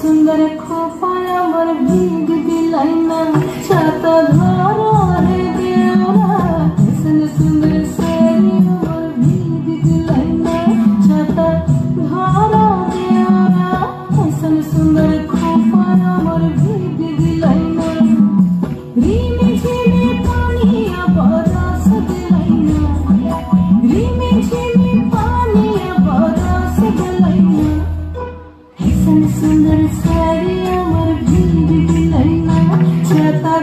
सुंदर खोपाया मोर भीग दिलाइना छाता धरो है देवरा ऐसन सुंदर साड़ी मोर भीग दिलाइना छाता धरो देवरा ऐसन सुंदर खोपाया मोर भीग दिलाइना रीमे झिमे पानी बरस दिलाइना रीमे झिमे पानी बरस दिलाइना ऐसन सुंदर साड़ी मोर भीग दिलाइना छाता